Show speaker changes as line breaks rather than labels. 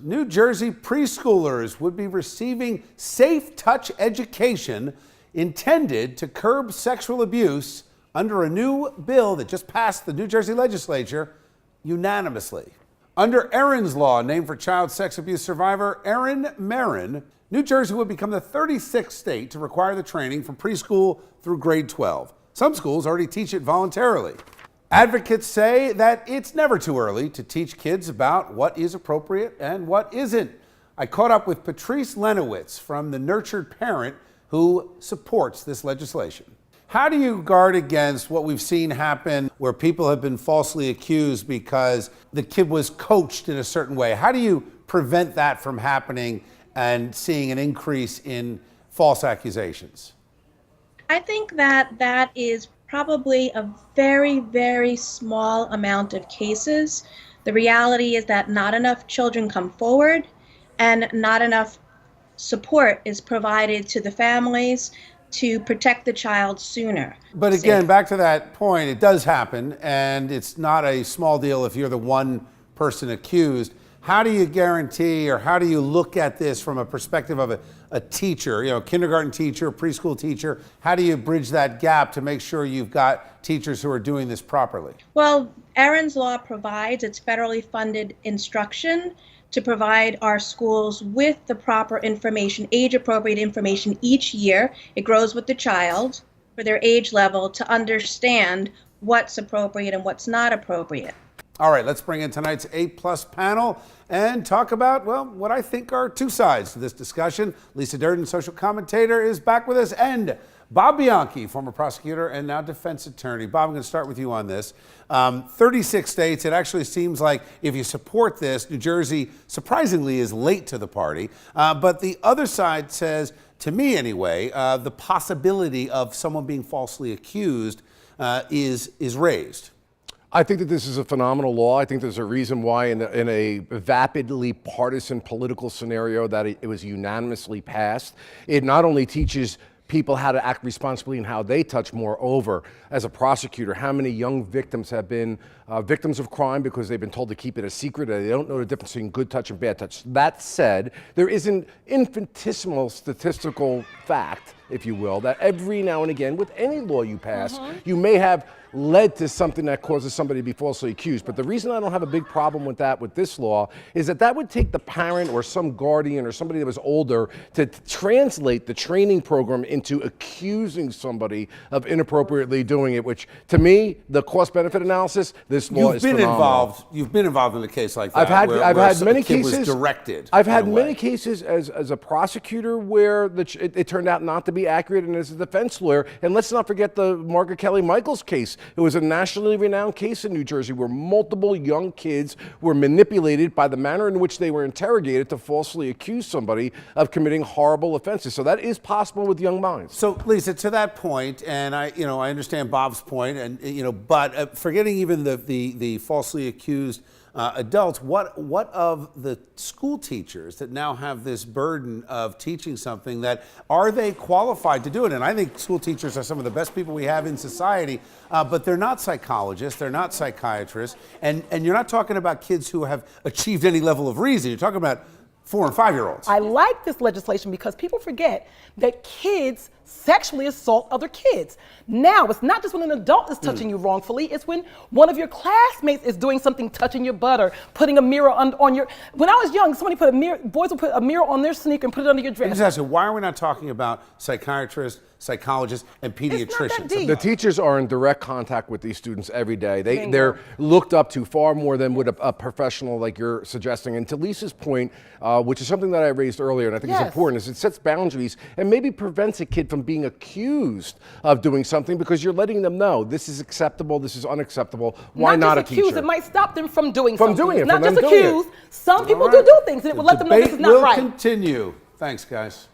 New Jersey preschoolers would be receiving safe touch education intended to curb sexual abuse under a new bill that just passed the New Jersey Legislature unanimously. Under Erin's law, named for child sex abuse survivor Erin Marin, New Jersey would become the 36th state to require the training from preschool through grade 12. Some schools already teach it voluntarily. Advocates say that it's never too early to teach kids about what is appropriate and what isn't. I caught up with Patrice Lenowitz from the Nurtured Parent, who supports this legislation. How do you guard against what we've seen happen where people have been falsely accused because the kid was coached in a certain way? How do you prevent that from happening and seeing an increase in false accusations?
I think that is probably a very, very small amount of cases. The reality is that not enough children come forward and not enough support is provided to the families to protect the child sooner.
But again, back to that point, it does happen, and it's not a small deal if you're the one person accused. How do you guarantee, or how do you look at this from a perspective of a teacher, kindergarten teacher, preschool teacher? How do you bridge that gap to make sure you've got teachers who are doing this properly?
Well, Erin's law provides its federally funded instruction to provide our schools with the proper information, age-appropriate information each year. It grows with the child for their age level to understand what's appropriate and what's not appropriate.
All right, let's bring in tonight's A+ panel and talk about, well, what I think are two sides to this discussion. Lisa Durden, social commentator, is back with us, and Bob Bianchi, former prosecutor and now defense attorney. Bob, I'm going to start with you on this. 36 states, it actually seems like if you support this, New Jersey, surprisingly, is late to the party. But the other side says, to me anyway, the possibility of someone being falsely accused is raised.
I think that this is a phenomenal law. I think there's a reason why in a vapidly partisan political scenario that it was unanimously passed. It not only teaches people how to act responsibly and how they touch. Moreover, as a prosecutor, how many young victims have been victims of crime because they've been told to keep it a secret and they don't know the difference between good touch and bad touch. That said, there is an infinitesimal statistical fact, if you will, that every now and again with any law you pass, you may have led to something that causes somebody to be falsely accused. But the reason I don't have a big problem with that with this law is that would take the parent or some guardian or somebody that was older to translate the training program into accusing somebody of inappropriately doing it, which to me, the cost-benefit analysis, this law is phenomenal.
You've been involved in a case like that.
I've had many cases.
Was directed.
I've had many cases as a prosecutor where it turned out not to be accurate, and as a defense lawyer. And let's not forget the Margaret Kelly Michaels case. It was a nationally renowned case in New Jersey where multiple young kids were manipulated by the manner in which they were interrogated to falsely accuse somebody of committing horrible offenses. So that is possible with young minds.
So, Lisa, to that point, and I understand Bob's point, and but forgetting even the falsely accused adults, what of the school teachers that now have this burden of teaching something that are they qualified to do it? And I think school teachers are some of the best people we have in society, but they're not psychologists, they're not psychiatrists, and you're not talking about kids who have achieved any level of reason. You're talking about 4- and 5-year-olds.
I like this legislation because people forget that kids sexually assault other kids. Now, it's not just when an adult is touching you wrongfully, it's when one of your classmates is doing something, touching your butt or putting a mirror on your... When I was young, somebody put a mirror, boys would put a mirror on their sneaker and put it under your dress.
Exactly. Why are we not talking about psychiatrists, psychologists, and pediatricians?
It's not that deep.
The teachers are in direct contact with these students every day. They're looked up to far more than would a professional like you're suggesting. And to Lisa's point, which is something that I raised earlier, and I think is important, is it sets boundaries and maybe prevents a kid from being accused of doing something because you're letting them know this is acceptable, this is unacceptable. Why not a teacher?
It might stop them from doing something.
From doing it,
not
from
just
them doing
accused.
it.
Some people do things, and it will let them know this is not right.
Debate will continue. Thanks, guys.